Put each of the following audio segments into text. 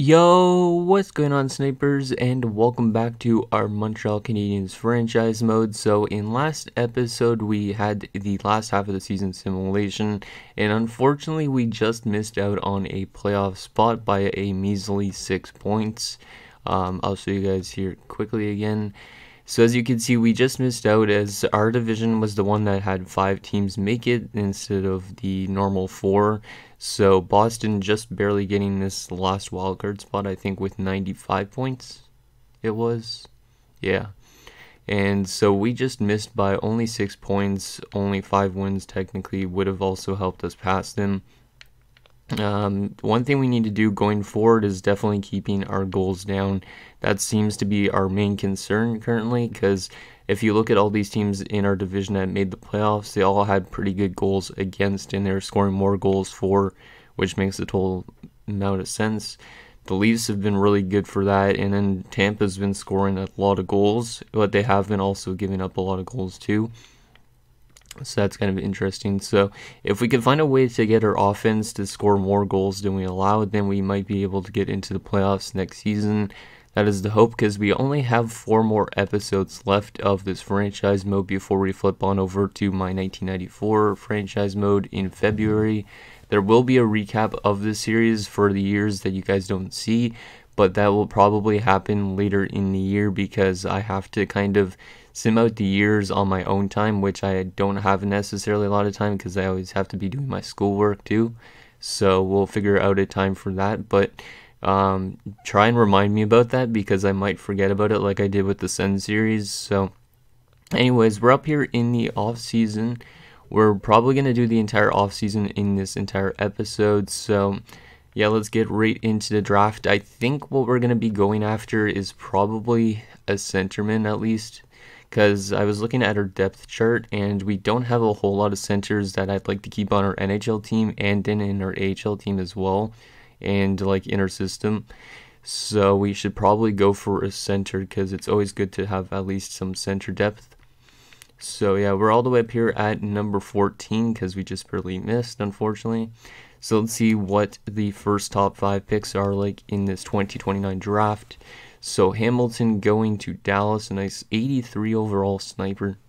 Yo, what's going on, snipers, and welcome back to our Montreal Canadiens franchise mode. So in last episode we had the last half of the season simulation, and unfortunately we just missed out on a playoff spot by a measly 6 points. I'll show you guys here quickly again. So as you can see, we just missed out as our division was the one that had 5 teams make it instead of the normal 4. So Boston just barely getting this last wildcard spot, I think with 95 points it was. Yeah. And so we just missed by only 6 points, only 5 wins technically would have also helped us pass them. One thing we need to do going forward is definitely keeping our goals down. That seems to be our main concern currently, because if you look at all these teams in our division that made the playoffs, they all had pretty good goals against, and they're scoring more goals for, which makes the total amount of sense. The Leafs have been really good for that, and then Tampa's been scoring a lot of goals, but they have been also giving up a lot of goals too. So that's kind of interesting. So if we can find a way to get our offense to score more goals than we allow, then we might be able to get into the playoffs next season. That is the hope, because we only have 4 more episodes left of this franchise mode before we flip on over to my 1994 franchise mode in February. There will be a recap of the series for the years that you guys don't see, but that will probably happen later in the year because I have to kind of sim out the years on my own time, which I don't have necessarily a lot of time because I always have to be doing my schoolwork too. So we'll figure out a time for that, but try and remind me about that because I might forget about it like I did with the Sen series. So anyways, we're up here in the off season. We're probably going to do the entire off season in this entire episode. So yeah, let's get right into the draft. I think what we're going to be going after is probably a centerman, at least, because I was looking at our depth chart and we don't have a whole lot of centers that I'd like to keep on our NHL team and then in our AHL team as well, and like in our system. So we should probably go for a center because it's always good to have at least some center depth. So yeah, we're all the way up here at number 14 because we just barely missed, unfortunately. So let's see what the first top 5 picks are like in this 2029 draft. So Hamilton going to Dallas, a nice 83 overall sniper.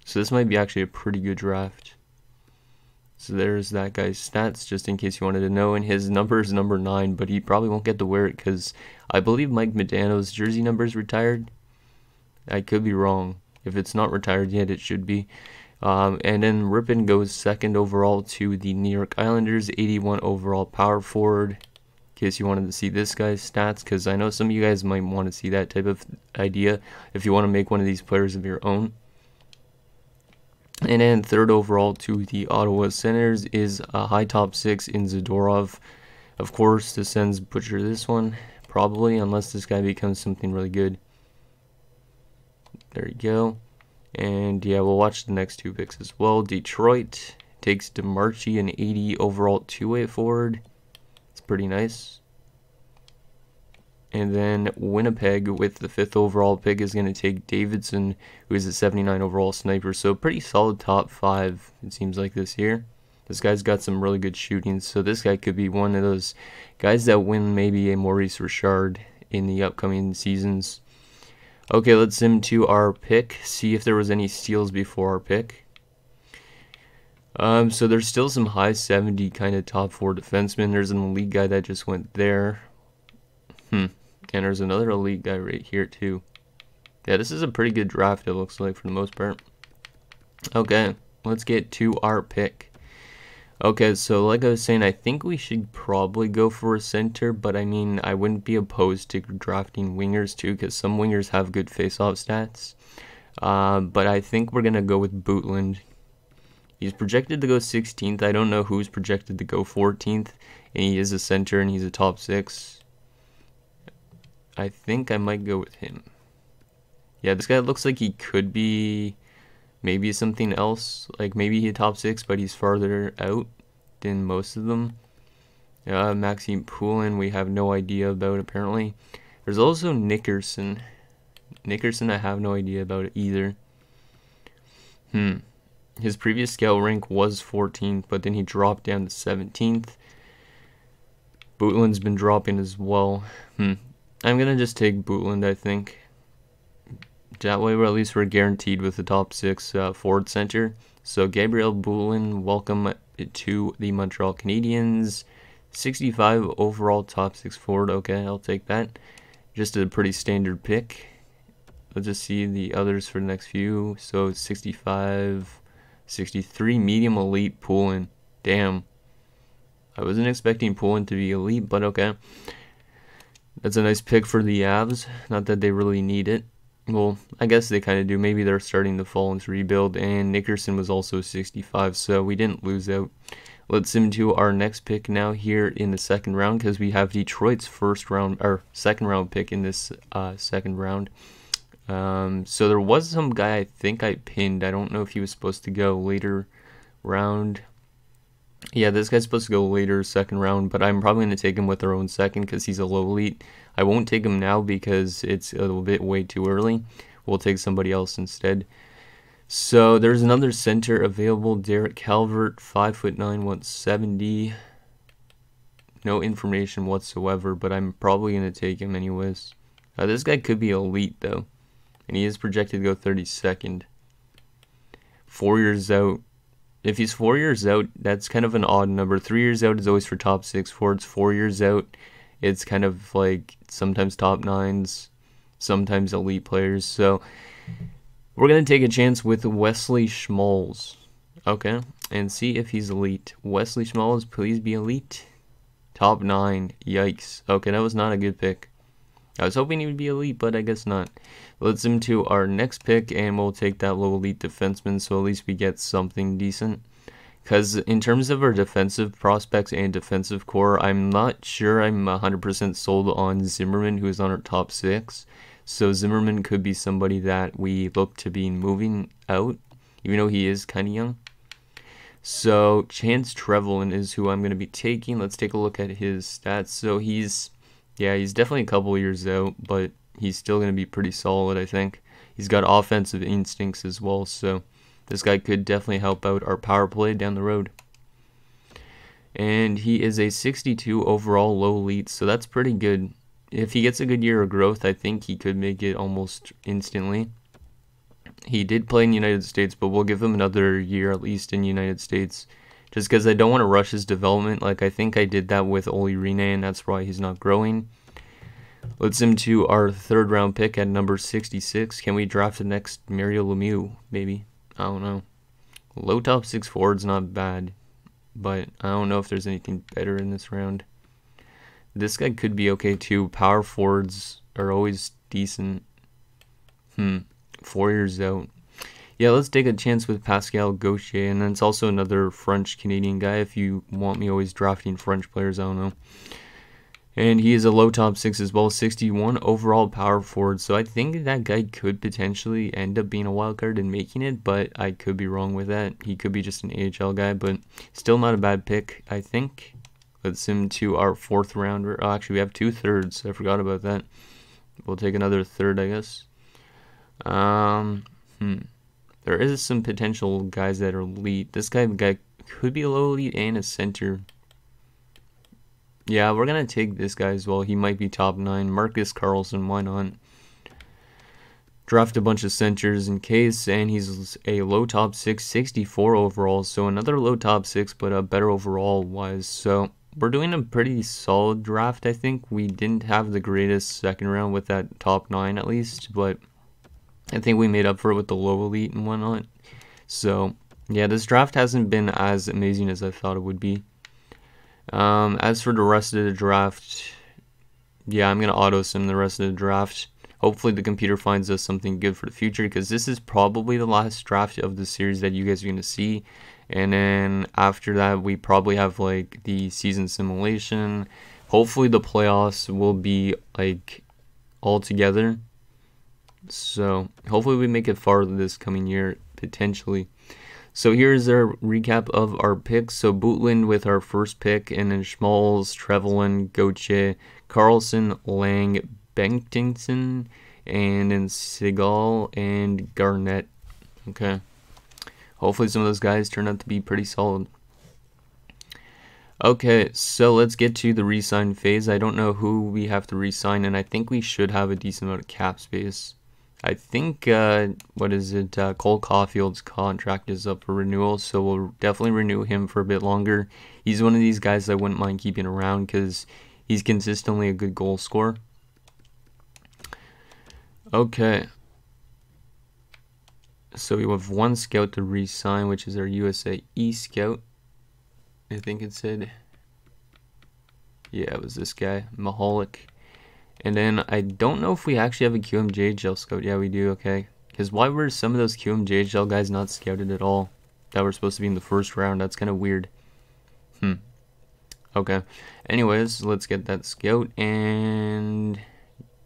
So this might be actually a pretty good draft. So there's that guy's stats, just in case you wanted to know. And his number is number 9, but he probably won't get to wear it because I believe Mike Modano's jersey number is retired. I could be wrong. If it's not retired yet, it should be. And then Ripon goes 2nd overall to the New York Islanders, 81 overall power forward. In case you wanted to see this guy's stats, because I know some of you guys might want to see that type of idea if you want to make one of these players of your own. And then 3rd overall to the Ottawa Senators is a high top 6 in Zadorov. Of course, the Sens butcher this one, probably, unless this guy becomes something really good. There you go. And yeah, we'll watch the next 2 picks as well. Detroit takes DeMarchi, an 80 overall two-way forward. It's pretty nice. And then Winnipeg with the 5th overall pick is going to take Davidson, who is a 79 overall sniper. So pretty solid top 5, it seems like, this year. This guy's got some really good shooting. So this guy could be one of those guys that win maybe a Maurice Richard in the upcoming seasons. Okay, let's sim to our pick, see if there was any steals before our pick. So there's still some high 70 kind of top 4 defensemen. There's an elite guy that just went there. And there's another elite guy right here too. Yeah, this is a pretty good draft, it looks like, for the most part. Okay, let's get to our pick. Okay, so like I was saying, I think we should probably go for a center, but I mean, I wouldn't be opposed to drafting wingers too, because some wingers have good face-off stats. But I think we're going to go with Bootland. He's projected to go 16th. I don't know who's projected to go 14th, and he is a center, and he's a top 6. I think I might go with him. Yeah, this guy looks like he could be maybe something else. Like maybe he's top 6, but he's farther out than most of them. Maxime Poulin, we have no idea about apparently. There's also Nickerson. Nickerson, I have no idea about it either. His previous scout rank was 14th, but then he dropped down to 17th. Bootland's been dropping as well. I'm going to just take Bootland, I think. That way, at least we're guaranteed with the top 6 forward center. So Gabriel Bootland, welcome to the Montreal Canadiens. 65 overall top 6 forward. Okay, I'll take that. Just a pretty standard pick. Let's just see the others for the next few. So 65, 63 medium elite Poulin. Damn. I wasn't expecting Poulin to be elite, but okay. That's a nice pick for the Avs. Not that they really need it. Well, I guess they kind of do. Maybe they're starting to fall into rebuild. And Nickerson was also 65, so we didn't lose out. Let's into our next pick now here in the second round, because we have Detroit's second round pick in this second round. So there was some guy I think I pinned. I don't know if he was supposed to go later round. Yeah, this guy's supposed to go later, second round, but I'm probably going to take him with our own second because he's a low elite. I won't take him now because it's a little bit way too early. We'll take somebody else instead. So there's another center available, Derek Calvert, 5'9", 170. No information whatsoever, but I'm probably going to take him anyways. This guy could be elite though, and he is projected to go 32nd. 4 years out. If he's 4 years out, that's kind of an odd number. 3 years out is always for top 6 forwards. 4 years out, it's kind of like sometimes top 9s, sometimes elite players. So we're going to take a chance with Wesley Schmalz. Okay, and see if he's elite. Wesley Schmalz, please be elite. Top 9. Yikes. Okay, that was not a good pick. I was hoping he would be elite, but I guess not. Let's into our next pick, and we'll take that low elite defenseman, so at least we get something decent. Because in terms of our defensive prospects and defensive core, I'm not sure I'm 100% sold on Zimmerman, who is on our top 6. So Zimmerman could be somebody that we look to be moving out, even though he is kind of young. So Chance Trevelyan is who I'm going to be taking. Let's take a look at his stats. So he's definitely a couple years out, but he's still going to be pretty solid, I think. He's got offensive instincts as well, so this guy could definitely help out our power play down the road. And he is a 62 overall low elite, so that's pretty good. If he gets a good year of growth, I think he could make it almost instantly. He did play in the United States, but we'll give him another year at least in the United States, just because I don't want to rush his development. Like, I think I did that with Olli Rinne, and that's why he's not growing. Let's into our third round pick at number 66. Can we draft the next Mario Lemieux? Maybe. I don't know. Low top 6 forward's not bad, but I don't know if there's anything better in this round. This guy could be okay too. Power forwards are always decent. 4 years out. Yeah, let's take a chance with Pascal Gauthier, and then it's also another French-Canadian guy. If you want me always drafting French players, I don't know. And he is a low top 6 as well, 61 overall power forward. So I think that guy could potentially end up being a wild card and making it, but I could be wrong with that. He could be just an AHL guy, but still not a bad pick, I think. Let's into our fourth rounder. Oh, actually, we have 2 thirds. I forgot about that. We'll take another third, I guess. There is some potential guys that are elite. This guy could be a low elite and a center. Yeah, we're going to take this guy as well. He might be top 9. Marcus Carlson, why not? Draft a bunch of centers in case, and he's a low top 6, 64 overall. So another low top 6, but a better overall wise. So we're doing a pretty solid draft, I think. We didn't have the greatest second round with that top 9 at least, but I think we made up for it with the low elite and whatnot. So yeah, this draft hasn't been as amazing as I thought it would be. As for the rest of the draft, yeah, I'm going to auto-sim the rest of the draft. Hopefully the computer finds us something good for the future, because this is probably the last draft of the series that you guys are going to see. And then after that, we probably have like the season simulation. Hopefully the playoffs will be like all together. So hopefully we make it far this coming year, potentially. So here's our recap of our picks. So Bootland with our first pick, and then Schmalz, Trevelyan, Gauthier, Carlson, Lang, Bennington, and then Segal and Garnett. Okay. Hopefully some of those guys turn out to be pretty solid. Okay, so let's get to the re-sign phase. I don't know who we have to re-sign, and I think we should have a decent amount of cap space. I think, what is it, Cole Caulfield's contract is up for renewal, so we'll definitely renew him for a bit longer. He's one of these guys I wouldn't mind keeping around because he's consistently a good goal scorer. Okay. So we have one scout to re-sign, which is our USA East scout. I think it said, yeah, it was this guy, Mahalik. And then I don't know if we actually have a QMJHL scout. Yeah, we do, okay. Because why were some of those QMJHL guys not scouted at all? That were supposed to be in the first round. That's kind of weird. Okay. Anyways, let's get that scout. And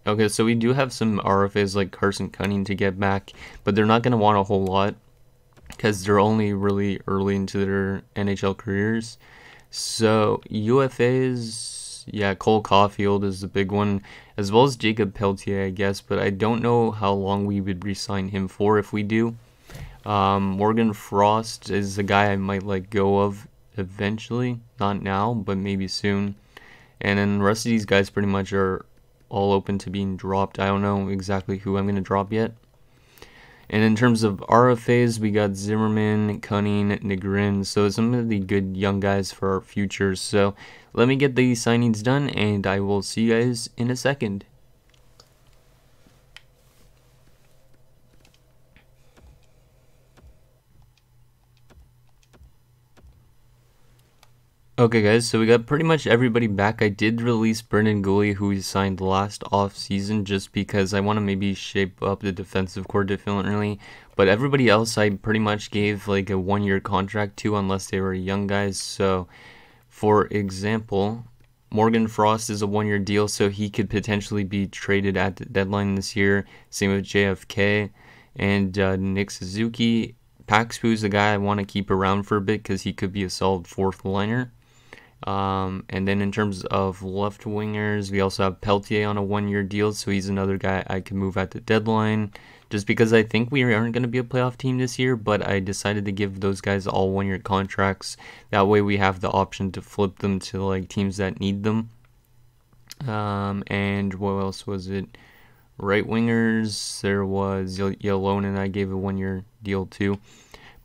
okay, so we do have some RFAs like Carson Cunning to get back, but they're not going to want a whole lot because they're only really early into their NHL careers. So UFAs, yeah, Cole Caulfield is the big one, as well as Jacob Pelletier, I guess, but I don't know how long we would re-sign him for if we do. Morgan Frost is the guy I might let go of eventually, not now, but maybe soon. And then the rest of these guys pretty much are all open to being dropped. I don't know exactly who I'm going to drop yet. And in terms of RFAs, we got Zimmerman, Cunning, Negrin. So some of the good young guys for our future. So let me get these signings done, and I will see you guys in a second. Okay guys, so we got pretty much everybody back. I did release Brendan Gooley, who we signed last off-season, just because I want to maybe shape up the defensive core differently. But everybody else I pretty much gave like a one-year contract to, unless they were young guys. So, for example, Morgan Frost is a one-year deal, so he could potentially be traded at the deadline this year. Same with JFK and Nick Suzuki. Paxpu is the guy I want to keep around for a bit because he could be a solid fourth liner. And then in terms of left wingers, we also have Pelletier on a one-year deal, so he's another guy I can move at the deadline, just because I think we aren't going to be a playoff team this year, but I decided to give those guys all one-year contracts. That way we have the option to flip them to like teams that need them. And what else was it? Right wingers, there was Yalonen, I gave a one-year deal to.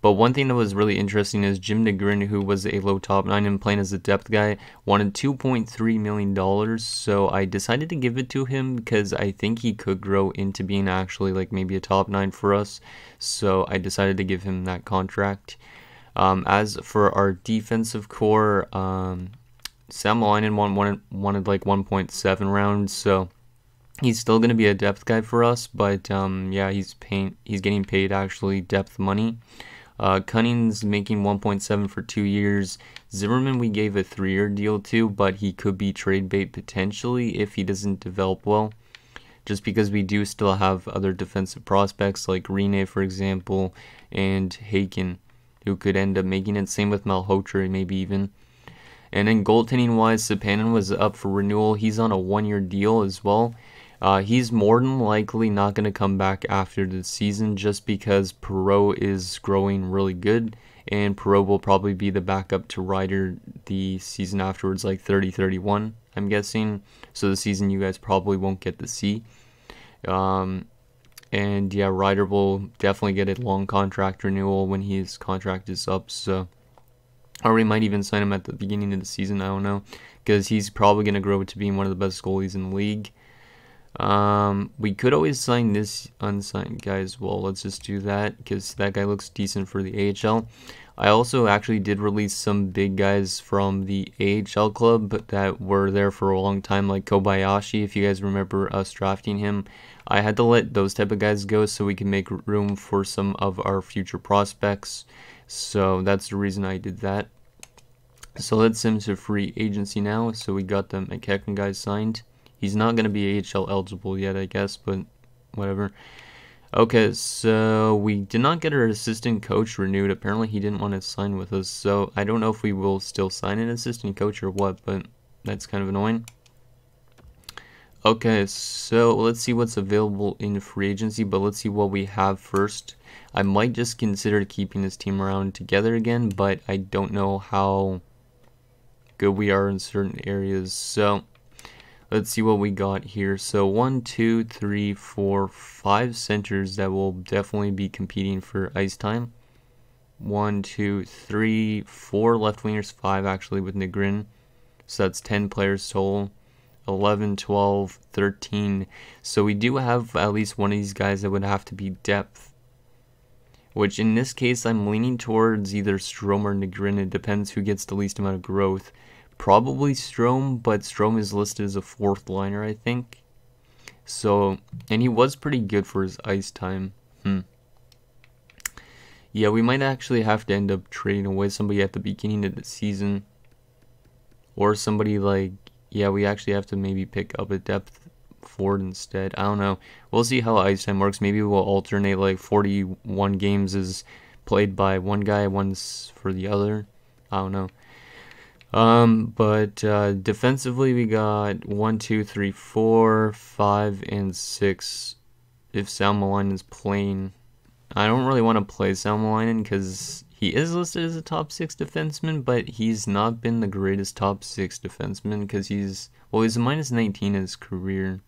But one thing that was really interesting is Jim Negrin, who was a low top 9 and playing as a depth guy, wanted $2.3 million. So I decided to give it to him because I think he could grow into being actually like maybe a top 9 for us. So I decided to give him that contract. As for our defensive core, Sam Malinen wanted like 1.7 rounds. So he's still going to be a depth guy for us. But yeah, he's getting paid actually depth money. Cunning's making 1.7 for 2 years. Zimmerman we gave a 3-year deal to, but he could be trade bait potentially if he doesn't develop well. Just because we do still have other defensive prospects like Rene, for example, and Haken, who could end up making it. Same with Malhotra, maybe even. And then goaltending wise, Sapanen was up for renewal. He's on a 1-year deal as well. He's more than likely not going to come back after the season just because Perreault is growing really good, and Perreault will probably be the backup to Ryder the season afterwards, like 30-31, I'm guessing. So the season you guys probably won't get to see. And yeah, Ryder will definitely get a long contract renewal when his contract is up. So, or we might even sign him at the beginning of the season, I don't know, because he's probably going to grow to being one of the best goalies in the league. We could always sign this unsigned guy as well. Let's just do that because that guy looks decent for the AHL. I also actually did release some big guys from the AHL club that were there for a long time, like Kobayashi. If you guys remember us drafting him, I had to let those type of guys go so we can make room for some of our future prospects. So that's the reason I did that. So let's send to free agency now. So we got the McKechnie guys signed. He's not going to be AHL eligible yet, I guess, but whatever. Okay, so we did not get our assistant coach renewed. Apparently, he didn't want to sign with us, so I don't know if we will still sign an assistant coach or what, but that's kind of annoying. Okay, so let's see what's available in free agency, but let's see what we have first. I might just consider keeping this team around together again, but I don't know how good we are in certain areas. So let's see what we got here. So 1, 2, 3, 4, 5 centers that will definitely be competing for ice time. 1, 2, 3, 4 left wingers, 5 actually with Negrin. So that's 10 players total. 11, 12, 13. So we do have at least one of these guys that would have to be depth. Which in this case, I'm leaning towards either Strome or Negrin. It depends who gets the least amount of growth. Probably Strome, but Strome is listed as a 4th liner, I think. So, and he was pretty good for his ice time. Yeah, we might actually have to end up trading away somebody at the beginning of the season. Or somebody like, yeah, we actually have to maybe pick up a depth forward instead. I don't know. We'll see how ice time works. Maybe we'll alternate, like 41 games is played by one guy, one's for the other. I don't know. But defensively we got 1, 2, 3, 4, 5, and 6. If Salmelainen is playing, I don't really want to play Salmelainen because he is listed as a top 6 defenseman, but he's not been the greatest top 6 defenseman because he's a -19 in his career.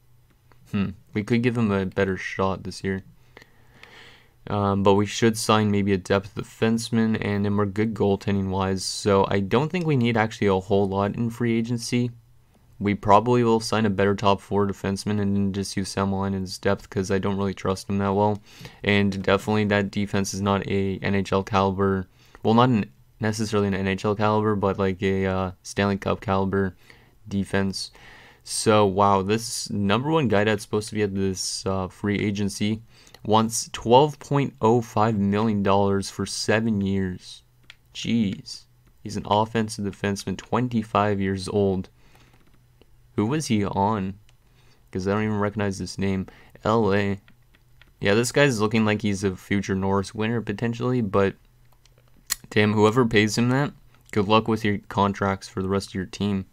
We could give him a better shot this year. But we should sign maybe a depth defenseman, and then we're good goaltending wise. So I don't think we need actually a whole lot in free agency. We probably will sign a better top 4 defenseman and then just use Salmelainen's depth because I don't really trust him that well. And definitely that defense is not a NHL caliber. Well, not necessarily an NHL caliber, but like a Stanley Cup caliber defense. So wow, this #1 guy that's supposed to be at this free agency wants $12.05 million for 7 years. Jeez. He's an offensive defenseman, 25 years old. Who was he on? Because I don't even recognize this name. LA. Yeah, this guy's looking like he's a future Norris winner potentially, but damn, whoever pays him that, good luck with your contracts for the rest of your team.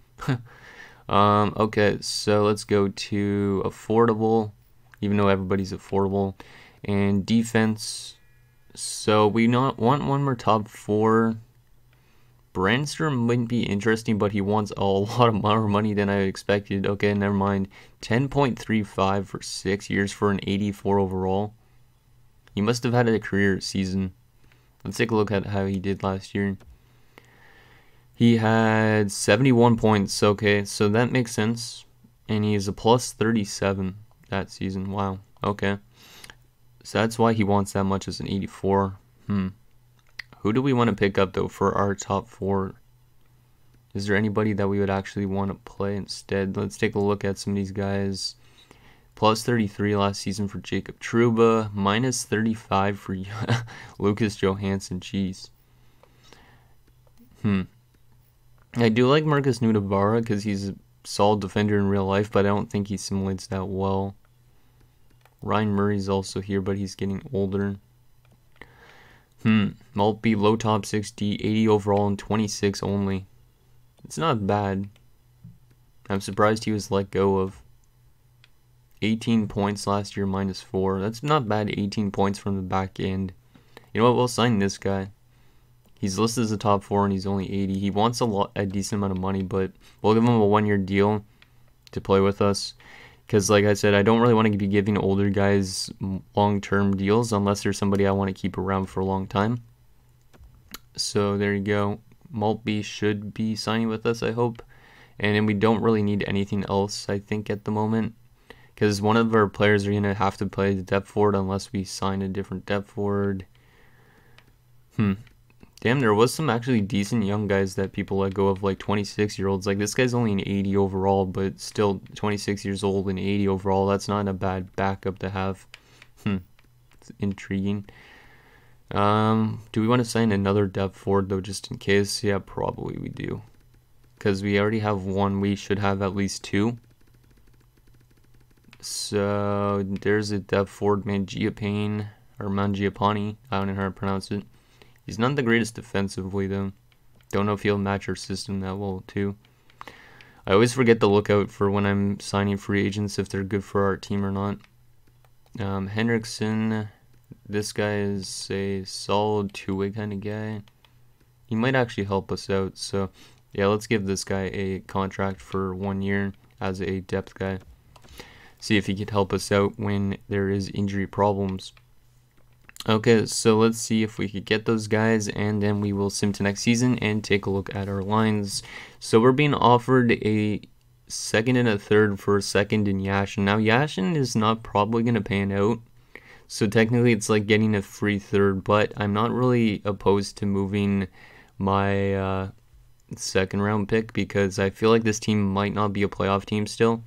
Okay, so let's go to affordable, even though everybody's affordable, and defense. So we not want one more top 4. Brandstrom might be interesting, but he wants a lot more money than I expected. Okay, never mind. 10.35 for 6 years for an 84 overall. He must have had a career season. Let's take a look at how he did last year. He had 71 points. Okay, so that makes sense. And he is a +37 that season. Wow. Okay. So that's why he wants that much as an 84. Who do we want to pick up, though, for our top 4? Is there anybody that we would actually want to play instead? Let's take a look at some of these guys. +33 last season for Jacob Trouba. -35 for Lucas Johansson. Jeez. I do like Marcus Nudavara because he's a solid defender in real life, but I don't think he simulates that well. Ryan Murray's also here, but he's getting older. Maltby, low top 60, 80 overall, and 26 only. It's not bad. I'm surprised he was let go of. 18 points last year, -4. That's not bad, 18 points from the back end. You know what, we'll sign this guy. He's listed as a top 4 and he's only 80. He wants a decent amount of money, but we'll give him a 1-year deal to play with us. Because, like I said, I don't really want to be giving older guys long-term deals unless there's somebody I want to keep around for a long time. So, there you go. Maltby should be signing with us, I hope. And then we don't really need anything else, I think, at the moment. Because one of our players are going to have to play the depth forward unless we sign a different depth forward. Damn, there was some actually decent young guys that people let go of, like 26-year-olds. Like, this guy's only an 80 overall, but still 26 years old and 80 overall. That's not a bad backup to have. It's intriguing. Do we want to sign another depth forward, though, just in case? Yeah, probably we do. Because we already have one. We should have at least 2. So, there's a depth forward, Mangiapane, or Mangiapane. I don't know how to pronounce it. He's not the greatest defensively, though. Don't know if he'll match our system that well, too. I always forget to look out for when I'm signing free agents if they're good for our team or not. Henriksen, this guy is a solid 2-way kind of guy. He might actually help us out, so Yeah, let's give this guy a contract for 1 year as a depth guy. See if he could help us out when there is injury problems. Okay, so let's see if we could get those guys, and then we will sim to next season and take a look at our lines. So we're being offered a second and a third for a second in Yashin. Now Yashin is not probably going to pan out, so technically it's like getting a free third, but I'm not really opposed to moving my second round pick because I feel like this team might not be a playoff team still.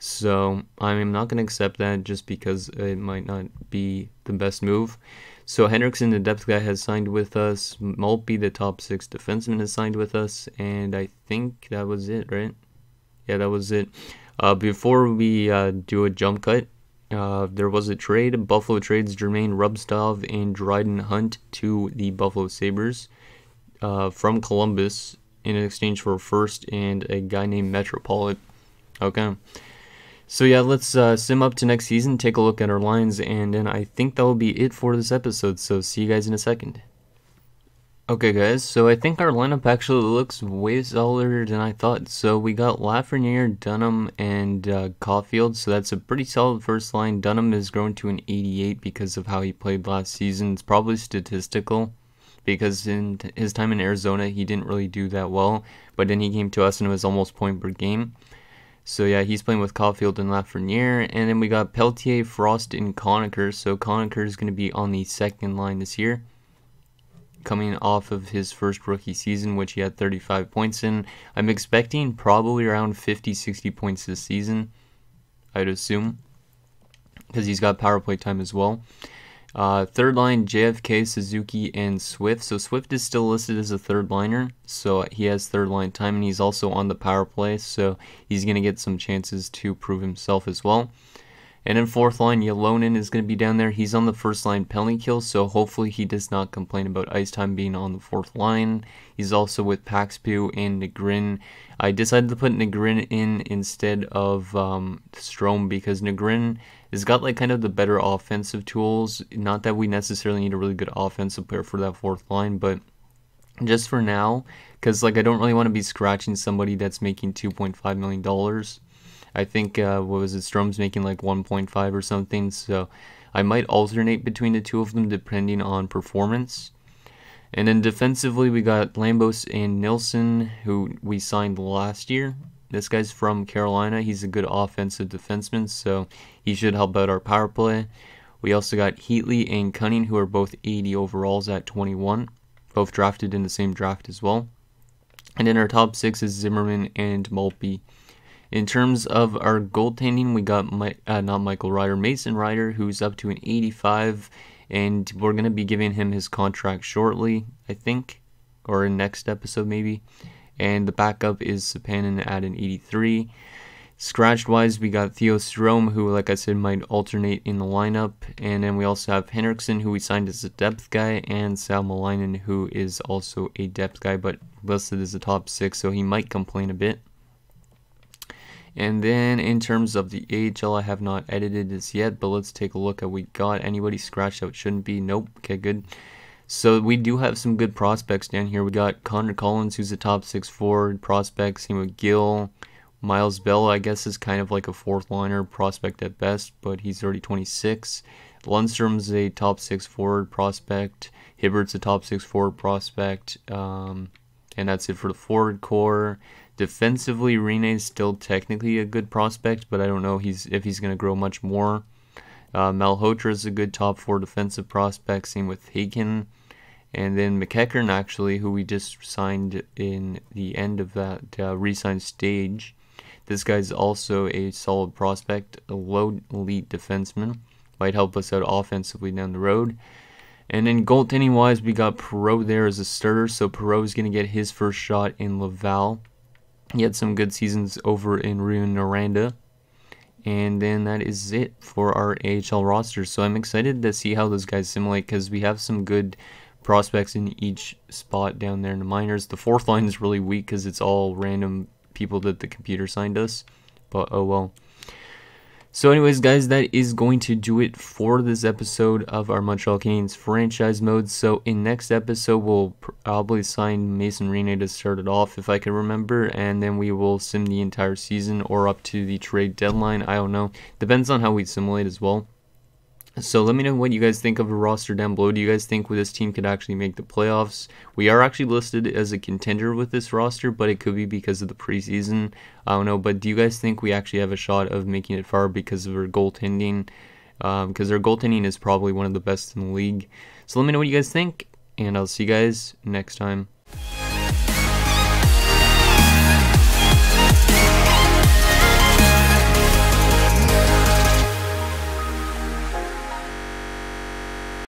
So I'm not going to accept that just because it might not be the best move. So Henriksen, the depth guy, has signed with us. Maltby, the top 6 defenseman, has signed with us. And I think that was it, right? Yeah, that was it. Before we do a jump cut, there was a trade. Buffalo trades Jermaine Rubstov and Dryden Hunt to the Buffalo Sabres from Columbus in exchange for a first and a guy named Metropolit. Okay. So yeah, let's sim up to next season, take a look at our lines, and then I think that will be it for this episode, so see you guys in a second. Okay guys, so I think our lineup actually looks way solider than I thought. So we got Lafreniere, Dunham, and Caulfield, so that's a pretty solid first line. Dunham is grown to an 88 because of how he played last season. It's probably statistical, because in his time in Arizona, he didn't really do that well, but then he came to us and it was almost point per game. So yeah, he's playing with Caulfield and Lafreniere. And then we got Pelletier, Frost, and Conacher. So Conacher is going to be on the second line this year, coming off of his first rookie season, which he had 35 points in. I'm expecting probably around 50-60 points this season, I'd assume, because he's got power play time as well. Third line, JFK, Suzuki, and Swift. So Swift is still listed as a third liner, so he has third line time, and he's also on the power play, so he's going to get some chances to prove himself as well. And in fourth line, Ylonen is going to be down there. He's on the first line penalty kill, so hopefully he does not complain about ice time being on the fourth line. He's also with Paxpu and Negrin. I decided to put Negrin in instead of Strome because Negrin has got like kind of the better offensive tools. Not that we necessarily need a really good offensive player for that fourth line, but just for now, because like I don't really want to be scratching somebody that's making $2.5 million. I think, what was it, Strome's making like 1.5 or something, so I might alternate between the two of them depending on performance. And then defensively, we got Lambos and Nilsson, who we signed last year. This guy's from Carolina. He's a good offensive defenseman, so he should help out our power play. We also got Heatley and Cunning, who are both 80 overalls at 21, both drafted in the same draft as well. And then our top 6 is Zimmerman and Maltby. In terms of our goaltending, we got not Michael Ryder, Mason Ryder, who's up to an 85, and we're going to be giving him his contract shortly, I think, or in next episode maybe. And the backup is Sapanen at an 83. Scratched-wise, we got Theo Strome, who, like I said, might alternate in the lineup. And then we also have Henriksen, who we signed as a depth guy, and Sal Malainen, who is also a depth guy, but listed as a top 6, so he might complain a bit. And then in terms of the AHL, I have not edited this yet, but let's take a look at what we got. Anybody scratched out shouldn't be? Nope. Okay, good. So we do have some good prospects down here. We got Connor Collins, who's a top 6 forward prospect. Same with Gill. Miles Bell, I guess, is kind of like a fourth liner prospect at best, but he's already 26. Lundstrom's a top 6 forward prospect. Hibbert's a top 6 forward prospect. And that's it for the forward core. Defensively, Rene's still technically a good prospect, but I don't know if he's going to grow much more. Malhotra is a good top 4 defensive prospect, same with Haken. And then McEachern, actually, who we just signed in the end of that re-sign stage. This guy's also a solid prospect, a low elite defenseman. Might help us out offensively down the road. And then goaltending-wise, we got Perreault there as a starter, so Perreault is going to get his first shot in Laval. He had some good seasons over in Rio-Noranda. And then that is it for our AHL roster. So I'm excited to see how those guys simulate because we have some good prospects in each spot down there in the minors. The fourth line is really weak because it's all random people that the computer signed us. But oh well. So anyways, guys, that is going to do it for this episode of our Montreal Canadiens franchise mode. So in next episode, we'll probably sign Mason Rene to start it off, if I can remember, and then we will sim the entire season or up to the trade deadline. I don't know. Depends on how we simulate as well. So let me know what you guys think of a roster down below. Do you guys think this team could actually make the playoffs? We are actually listed as a contender with this roster, but it could be because of the preseason. I don't know, but do you guys think we actually have a shot of making it far because of our goaltending? Because our goaltending is probably one of the best in the league. So let me know what you guys think, and I'll see you guys next time.